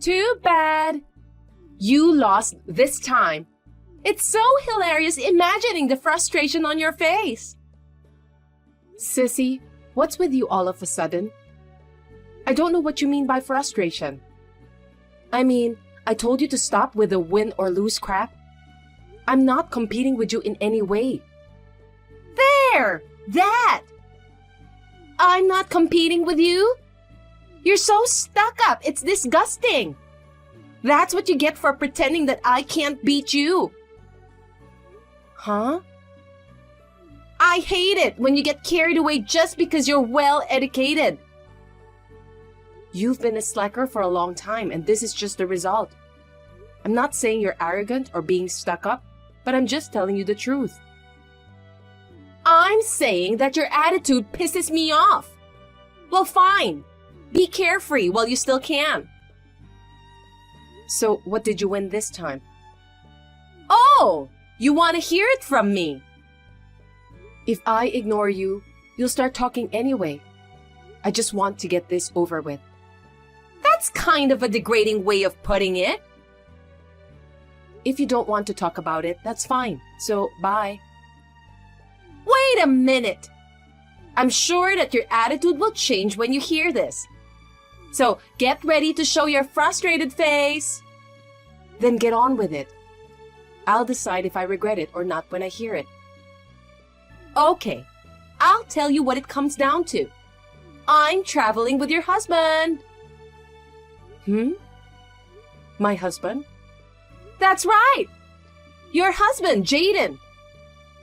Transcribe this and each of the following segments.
Too bad. You lost this time. It's so hilarious imagining the frustration on your face. Sissy, what's with you all of a sudden? I don't know what you mean by frustration. I mean, I told you to stop with the win or lose crap. I'm not competing with you in any way. There! That! I'm not competing with you? You're so stuck up, it's disgusting. That's what you get for pretending that I can't beat you. Huh? I hate it when you get carried away just because you're well-educated. You've been a slacker for a long time, and this is just the result. I'm not saying you're arrogant or being stuck up, but I'm just telling you the truth. I'm saying that your attitude pisses me off. Well, fine. Be carefree while you still can. So, what did you win this time? Oh, you want to hear it from me? If I ignore you, you'll start talking anyway. I just want to get this over with. That's kind of a degrading way of putting it. If you don't want to talk about it, that's fine. So, bye. Wait a minute. I'm sure that your attitude will change when you hear this. So, get ready to show your frustrated face. Then get on with it. I'll decide if I regret it or not when I hear it. Okay, I'll tell you what it comes down to. I'm traveling with your husband. My husband? That's right. Your husband, Jaden.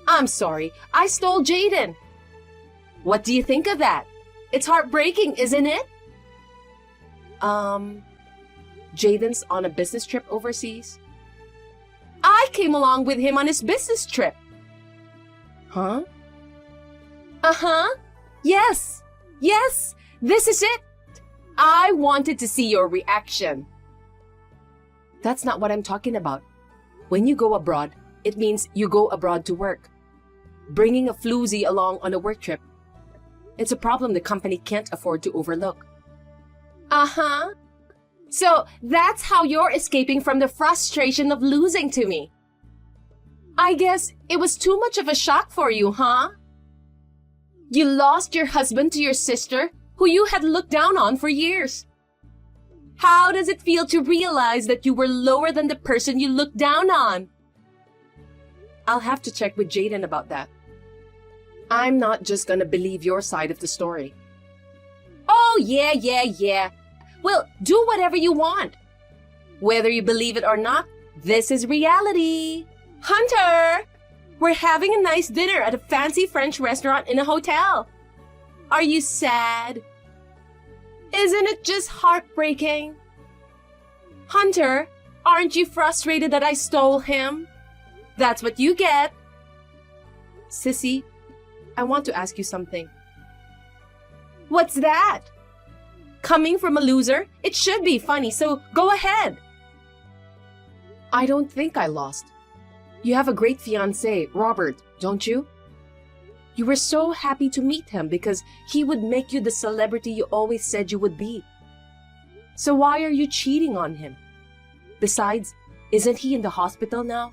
I'm sorry, I stole Jaden. What do you think of that? It's heartbreaking, isn't it? Jaden's on a business trip overseas. I came along with him on his business trip. Huh? Uh-huh. Yes. Yes, this is it. I wanted to see your reaction. That's not what I'm talking about. When you go abroad, it means you go abroad to work. Bringing a floozy along on a work trip, it's a problem the company can't afford to overlook. Uh-huh. So that's how you're escaping from the frustration of losing to me. I guess it was too much of a shock for you, huh? You lost your husband to your sister, who you had looked down on for years. How does it feel to realize that you were lower than the person you looked down on? I'll have to check with Jaden about that. I'm not just gonna believe your side of the story. Oh, yeah. Well, do whatever you want. Whether you believe it or not, this is reality. Hunter, we're having a nice dinner at a fancy French restaurant in a hotel. Are you sad? Isn't it just heartbreaking? Hunter, aren't you frustrated that I stole him? That's what you get. Sissy, I want to ask you something. What's that? Coming from a loser, it should be funny, so go ahead. I don't think I lost. You have a great fiancé, Robert, don't you? You were so happy to meet him because he would make you the celebrity you always said you would be. So why are you cheating on him? Besides, isn't he in the hospital now?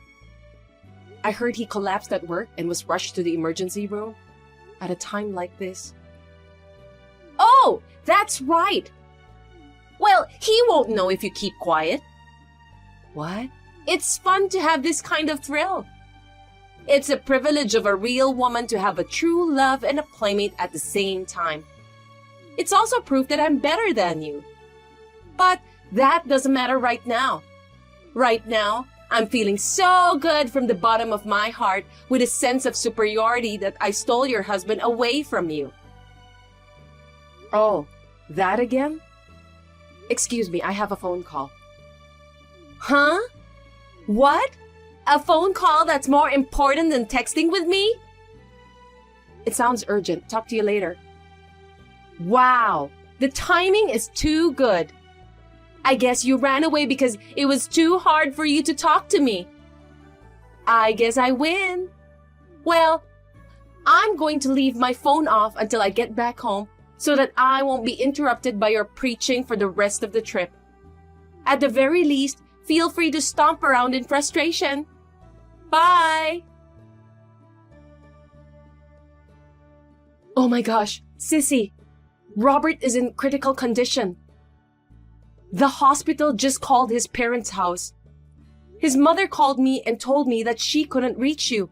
I heard he collapsed at work and was rushed to the emergency room at a time like this. Oh, that's right. Well, he won't know if you keep quiet. What? It's fun to have this kind of thrill. It's a privilege of a real woman to have a true love and a playmate at the same time. It's also proof that I'm better than you. But that doesn't matter right now. Right now, I'm feeling so good from the bottom of my heart with a sense of superiority that I stole your husband away from you. Oh, that again? Excuse me, I have a phone call. Huh? What? A phone call that's more important than texting with me? It sounds urgent. Talk to you later. Wow, the timing is too good. I guess you ran away because it was too hard for you to talk to me. I guess I win. Well, I'm going to leave my phone off until I get back home so that I won't be interrupted by your preaching for the rest of the trip. At the very least, feel free to stomp around in frustration. Bye! Oh my gosh, Sissy, Robert is in critical condition. The hospital just called his parents' house. His mother called me and told me that she couldn't reach you.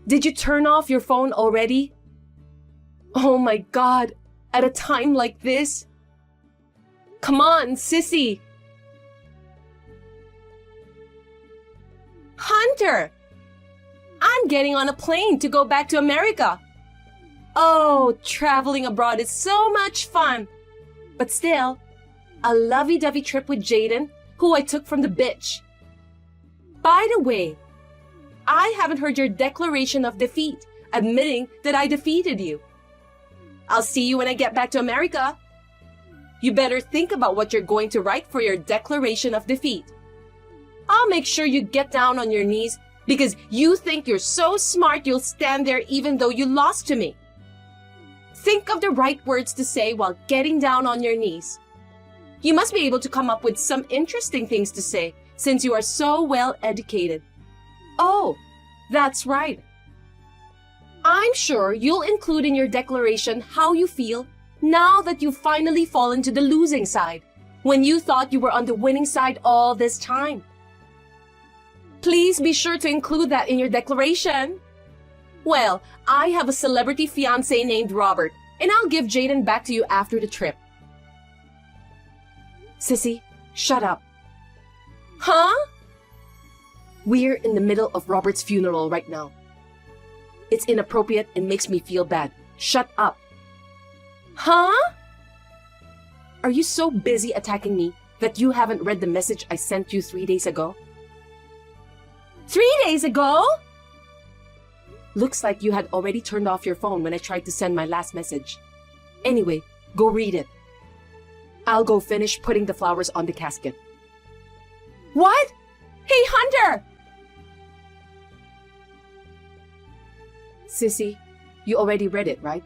Did you turn off your phone already? Oh my God, at a time like this? Come on, Sissy. Hunter, I'm getting on a plane to go back to America. Oh, traveling abroad is so much fun. But still, a lovey-dovey trip with Jaden, who I took from the bitch. By the way, I haven't heard your declaration of defeat, admitting that I defeated you. I'll see you when I get back to America. You better think about what you're going to write for your declaration of defeat. I'll make sure you get down on your knees because you think you're so smart you'll stand there even though you lost to me. Think of the right words to say while getting down on your knees. You must be able to come up with some interesting things to say since you are so well educated. Oh, that's right. I'm sure you'll include in your declaration how you feel now that you've finally fallen to the losing side, when you thought you were on the winning side all this time. Please be sure to include that in your declaration. Well, I have a celebrity fiancé named Robert, and I'll give Jaden back to you after the trip. Sissy, shut up. Huh? We're in the middle of Robert's funeral right now. It's inappropriate and makes me feel bad. Shut up. Huh? Are you so busy attacking me that you haven't read the message I sent you 3 days ago? 3 days ago? Looks like you had already turned off your phone when I tried to send my last message. Anyway, go read it. I'll go finish putting the flowers on the casket. What? Hey, Hunter! Sissy, you already read it, right?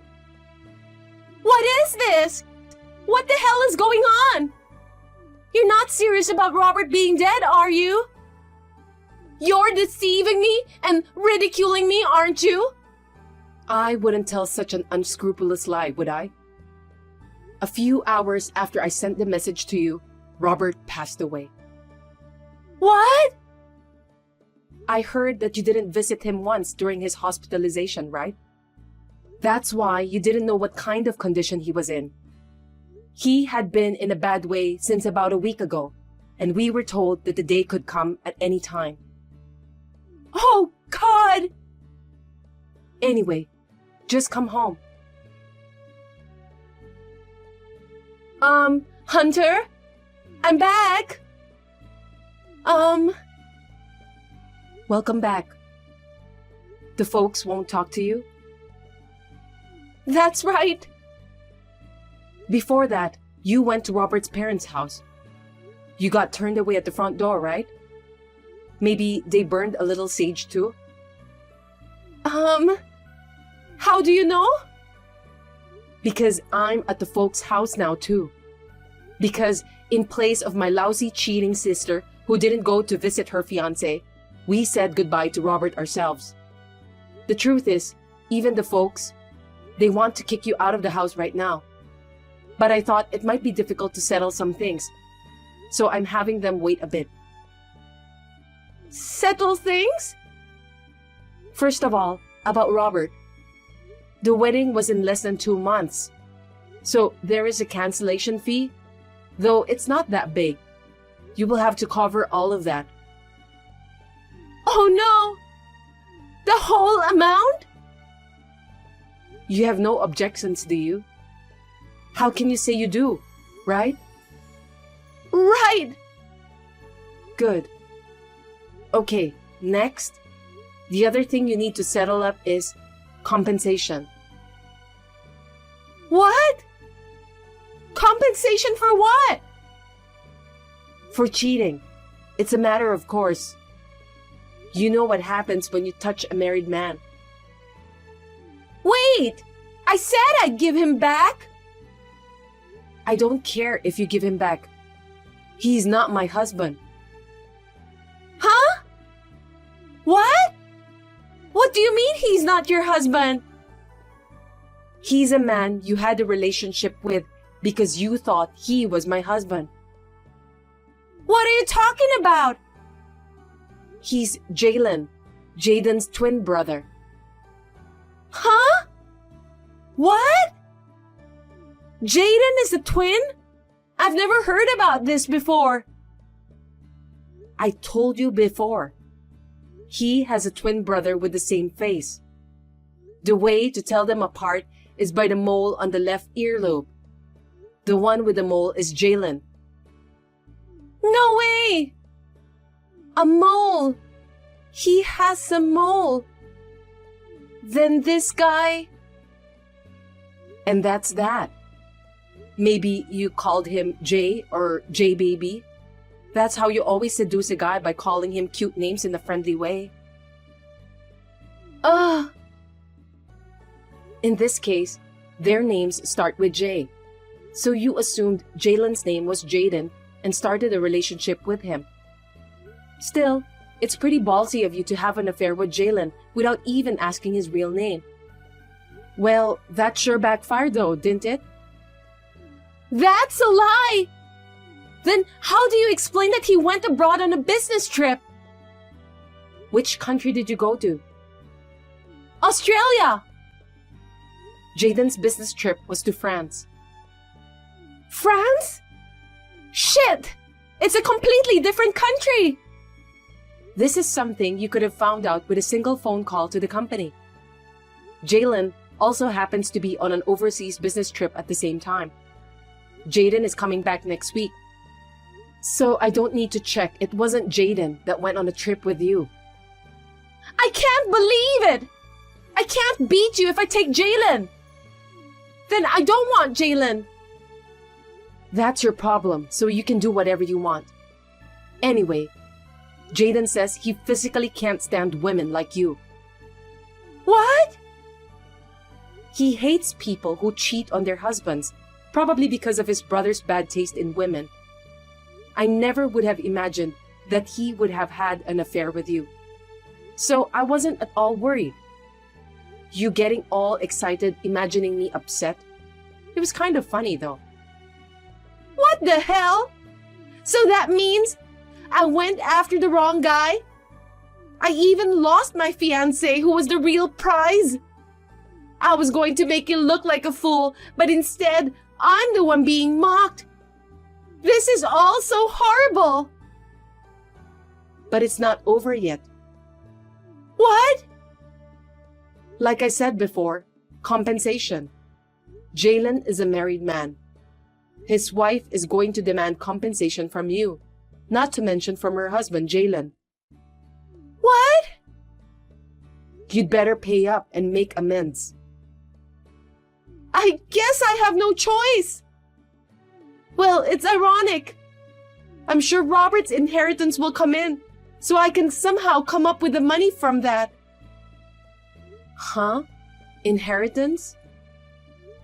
What is this? What the hell is going on? You're not serious about Robert being dead, are you? You're deceiving me and ridiculing me, aren't you? I wouldn't tell such an unscrupulous lie, would I? A few hours after I sent the message to you, Robert passed away. What? I heard that you didn't visit him once during his hospitalization, right? That's why you didn't know what kind of condition he was in. He had been in a bad way since about a week ago, and we were told that the day could come at any time. Oh, God! Anyway, just come home. Hunter? I'm back! Welcome back. The folks won't talk to you? That's right. Before that, you went to Robert's parents' house. You got turned away at the front door, right? Maybe they burned a little sage too? How do you know? Because I'm at the folks' house now too. Because in place of my lousy cheating sister who didn't go to visit her fiancé, we said goodbye to Robert ourselves. The truth is, even the folks, they want to kick you out of the house right now. But I thought it might be difficult to settle some things, so I'm having them wait a bit. Settle things? First of all, about Robert. The wedding was in less than 2 months, so there is a cancellation fee, though it's not that big. You will have to cover all of that. Oh no! The whole amount? You have no objections, do you? How can you say you do, right? Right! Good. Okay, next. The other thing you need to settle up is compensation. What? Compensation for what? For cheating. It's a matter of course. You know what happens when you touch a married man. Wait! I said I'd give him back! I don't care if you give him back. He's not my husband. Huh? What? What do you mean he's not your husband? He's a man you had a relationship with because you thought he was my husband. What are you talking about? He's Jalen, Jaden's twin brother. Huh? What? Jaden is a twin? I've never heard about this before. I told you before. He has a twin brother with the same face. The way to tell them apart is by the mole on the left earlobe. The one with the mole is Jalen. No way! A mole! He has a mole. Then this guy... And that's that. Maybe you called him Jay or J-Baby. That's how you always seduce a guy, by calling him cute names in a friendly way. In this case, their names start with J. So you assumed Jalen's name was Jaden and started a relationship with him. Still, it's pretty ballsy of you to have an affair with Jalen without even asking his real name. Well, that sure backfired though, didn't it? That's a lie! Then how do you explain that he went abroad on a business trip? Which country did you go to? Australia! Jaden's business trip was to France. France? Shit! It's a completely different country! This is something you could have found out with a single phone call to the company. Jalen also happens to be on an overseas business trip at the same time. Jaden is coming back next week. So I don't need to check it wasn't Jaden that went on a trip with you. I can't believe it! I can't beat you if I take Jalen! Then I don't want Jalen! That's your problem, so you can do whatever you want. Anyway, Jaden says he physically can't stand women like you. What? He hates people who cheat on their husbands, probably because of his brother's bad taste in women. I never would have imagined that he would have had an affair with you. So I wasn't at all worried. You getting all excited, imagining me upset? It was kind of funny though. What the hell? So that means I went after the wrong guy? I even lost my fiancé, who was the real prize. I was going to make you look like a fool, but instead, I'm the one being mocked. This is all so horrible. But it's not over yet. What? Like I said before, compensation. Jalen is a married man. His wife is going to demand compensation from you, not to mention from her husband, Jalen. What? You'd better pay up and make amends. I guess I have no choice. Well, it's ironic. I'm sure Robert's inheritance will come in, so I can somehow come up with the money from that. Huh? Inheritance?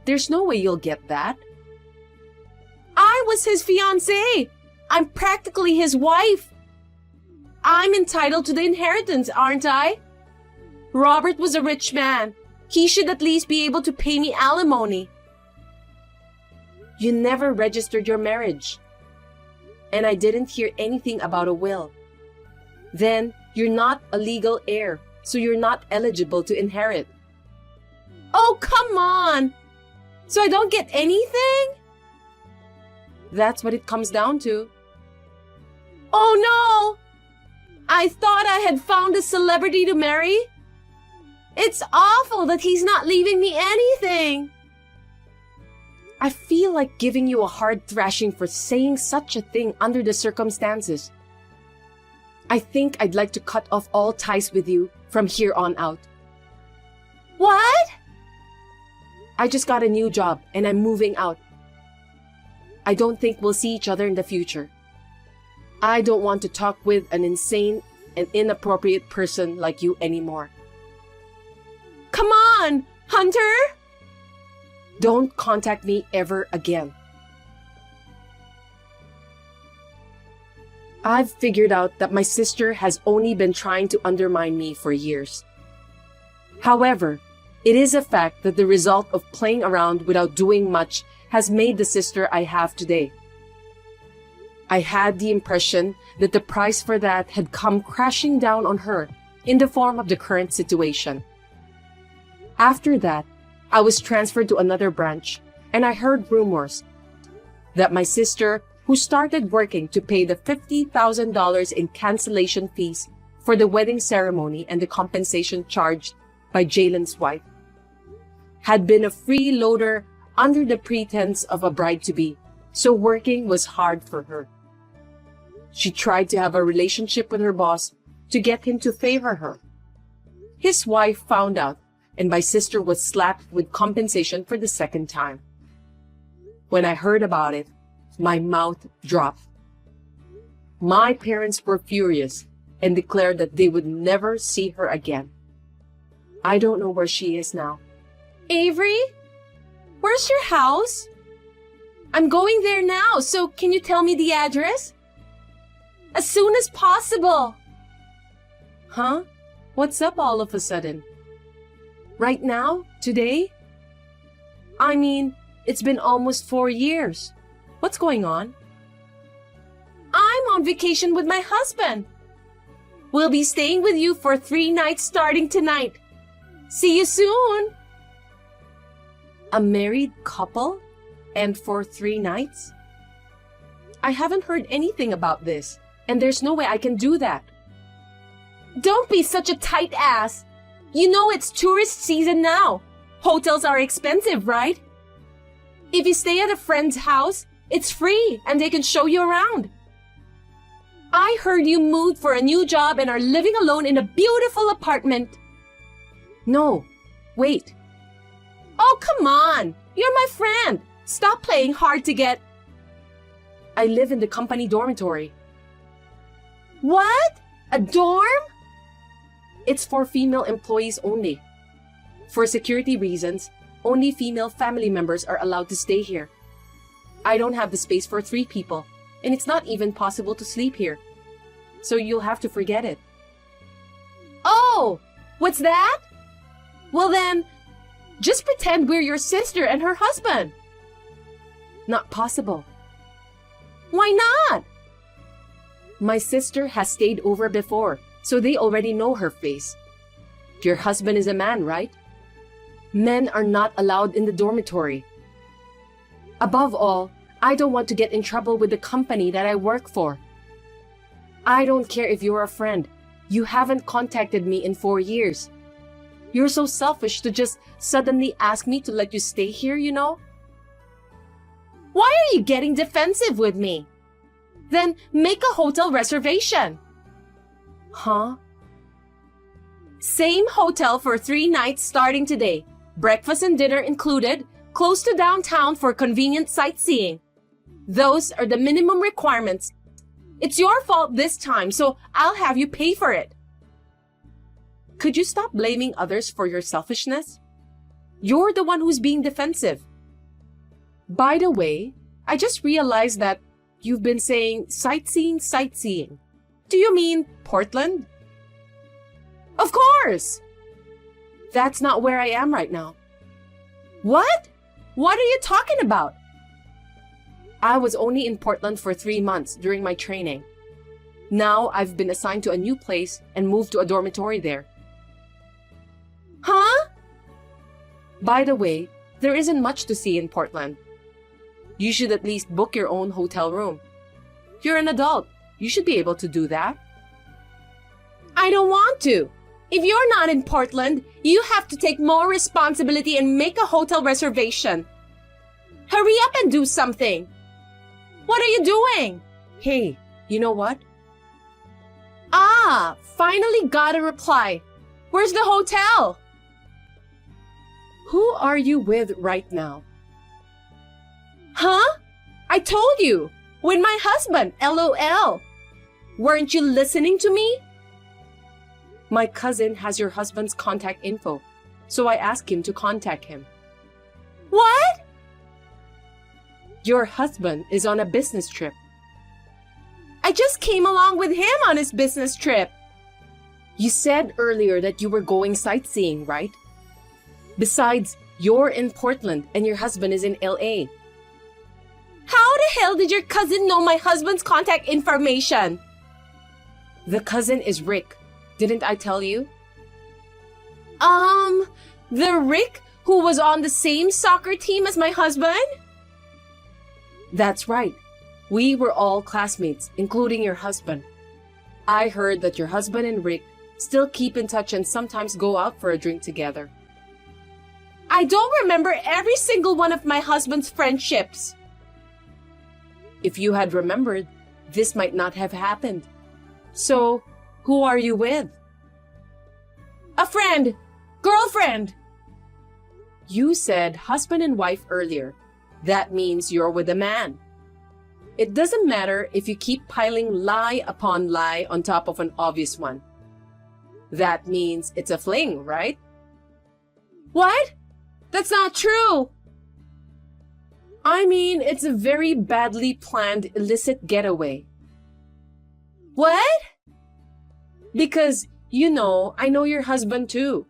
There's no way you'll get that. I was his fiancée. I'm practically his wife. I'm entitled to the inheritance, aren't I? Robert was a rich man. He should at least be able to pay me alimony. You never registered your marriage. And I didn't hear anything about a will. Then you're not a legal heir, so you're not eligible to inherit. Oh, come on! So I don't get anything? That's what it comes down to. Oh no! I thought I had found a celebrity to marry. It's awful that he's not leaving me anything. I feel like giving you a hard thrashing for saying such a thing under the circumstances. I think I'd like to cut off all ties with you from here on out. What? I just got a new job and I'm moving out. I don't think we'll see each other in the future. I don't want to talk with an insane and inappropriate person like you anymore. Come on, Hunter! Don't contact me ever again. I've figured out that my sister has only been trying to undermine me for years. However, it is a fact that the result of playing around without doing much has made the sister I have today. I had the impression that the price for that had come crashing down on her in the form of the current situation. After that, I was transferred to another branch, and I heard rumors that my sister, who started working to pay the $50,000 in cancellation fees for the wedding ceremony and the compensation charged by Jalen's wife, had been a freeloader under the pretense of a bride-to-be, so working was hard for her. She tried to have a relationship with her boss to get him to favor her. His wife found out, and my sister was slapped with compensation for the second time. When I heard about it, my mouth dropped. My parents were furious and declared that they would never see her again. I don't know where she is now. Avery? Where's your house? I'm going there now, so can you tell me the address? As soon as possible. Huh? What's up all of a sudden? Right now? Today? I mean, it's been almost 4 years. What's going on? I'm on vacation with my husband. We'll be staying with you for 3 nights starting tonight. See you soon. A married couple? And for 3 nights? I haven't heard anything about this, and there's no way I can do that. Don't be such a tight ass. You know it's tourist season now. Hotels are expensive, right? If you stay at a friend's house, it's free and they can show you around. I heard you moved for a new job and are living alone in a beautiful apartment. No, wait. Oh, come on. You're my friend. Stop playing hard to get. I live in the company dormitory. What? A dorm? It's for female employees only. For security reasons, only female family members are allowed to stay here. I don't have the space for 3 people, and it's not even possible to sleep here. So you'll have to forget it. Oh, what's that? Well then, just pretend we're your sister and her husband. Not possible. Why not? My sister has stayed over before, so they already know her face. Your husband is a man, right? Men are not allowed in the dormitory. Above all, I don't want to get in trouble with the company that I work for. I don't care if you're a friend. You haven't contacted me in 4 years. You're so selfish to just suddenly ask me to let you stay here, you know? Why are you getting defensive with me? Then make a hotel reservation. Huh? Same hotel for 3 nights starting today. Breakfast and dinner included, close to downtown for convenient sightseeing. Those are the minimum requirements. It's your fault this time, so I'll have you pay for it. Could you stop blaming others for your selfishness? You're the one who's being defensive. By the way, I just realized that you've been saying sightseeing. Do you mean Portland? Of course! That's not where I am right now. What? What are you talking about? I was only in Portland for 3 months during my training. Now I've been assigned to a new place and moved to a dormitory there. Huh? By the way, there isn't much to see in Portland. You should at least book your own hotel room. You're an adult. You should be able to do that. I don't want to. If you're not in Portland, you have to take more responsibility and make a hotel reservation. Hurry up and do something. What are you doing? Hey, you know what? Ah, finally got a reply. Where's the hotel? Who are you with right now? Huh? I told you. With my husband, LOL. Weren't you listening to me? My cousin has your husband's contact info, so I asked him to contact him. What? Your husband is on a business trip. I just came along with him on his business trip. You said earlier that you were going sightseeing, right? Besides, you're in Portland and your husband is in LA. How the hell did your cousin know my husband's contact information? The cousin is Rick. Didn't I tell you? The Rick who was on the same soccer team as my husband? That's right. We were all classmates, including your husband. I heard that your husband and Rick still keep in touch and sometimes go out for a drink together. I don't remember every single one of my husband's friendships. If you had remembered, this might not have happened. So, who are you with? A friend. Girlfriend. You said husband and wife earlier. That means you're with a man. It doesn't matter if you keep piling lie upon lie on top of an obvious one. That means it's a fling, right? What? That's not true. I mean, it's a very badly planned illicit getaway. What? Because, I know your husband too.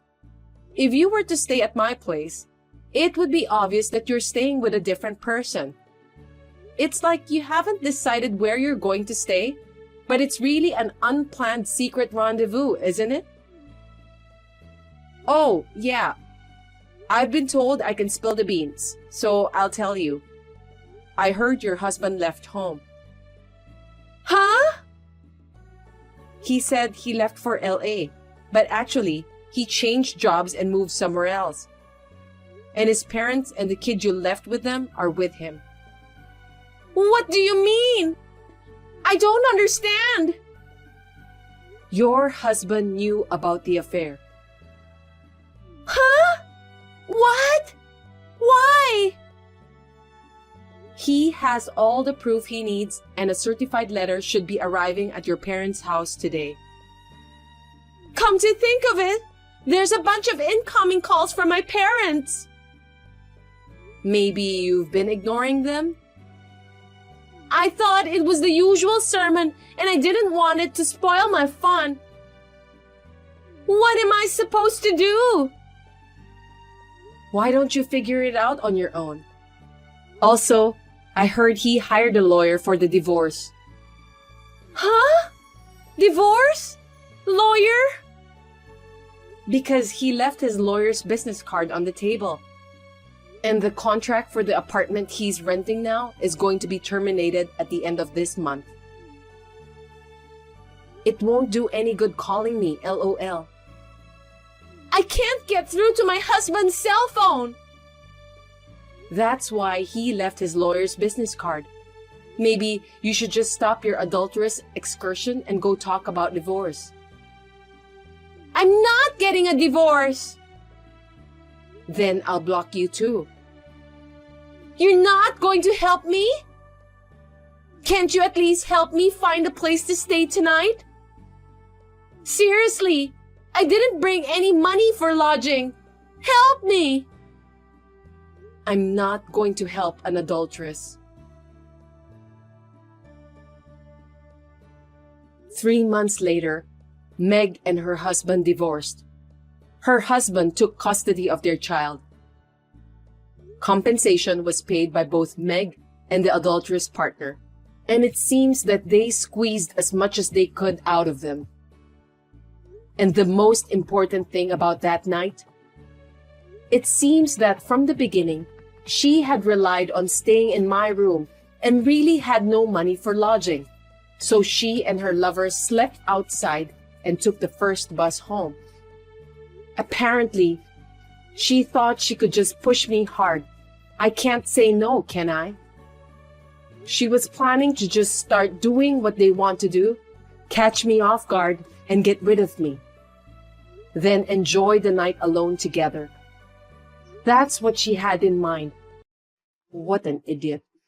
If you were to stay at my place, it would be obvious that you're staying with a different person. It's like you haven't decided where you're going to stay, but it's really an unplanned secret rendezvous, isn't it? Oh, yeah. I've been told I can spill the beans, so I'll tell you. I heard your husband left home. Huh? He said he left for LA, but actually, he changed jobs and moved somewhere else. And his parents and the kid you left with them are with him. What do you mean? I don't understand. Your husband knew about the affair. Huh? What? Why? He has all the proof he needs, and a certified letter should be arriving at your parents' house today. Come to think of it, there's a bunch of incoming calls from my parents. Maybe you've been ignoring them? I thought it was the usual sermon, and I didn't want it to spoil my fun. What am I supposed to do? Why don't you figure it out on your own? Also, I heard he hired a lawyer for the divorce. Huh? Divorce? Lawyer? Because he left his lawyer's business card on the table. And the contract for the apartment he's renting now is going to be terminated at the end of this month. It won't do any good calling me, LOL. I can't get through to my husband's cell phone. That's why he left his lawyer's business card. Maybe you should just stop your adulterous excursion and go talk about divorce. I'm not getting a divorce. Then I'll block you too. You're not going to help me? Can't you at least help me find a place to stay tonight? Seriously, I didn't bring any money for lodging. Help me! I'm not going to help an adulteress. 3 months later, Meg and her husband divorced. Her husband took custody of their child. Compensation was paid by both Meg and the adulterous partner, and it seems that they squeezed as much as they could out of them. And the most important thing about that night? It seems that from the beginning, she had relied on staying in my room and really had no money for lodging. So she and her lover slept outside and took the first bus home. Apparently, she thought she could just push me hard. I can't say no, can I? She was planning to just start doing what they want to do, catch me off guard, and get rid of me. Then enjoy the night alone together. That's what she had in mind. What an idiot.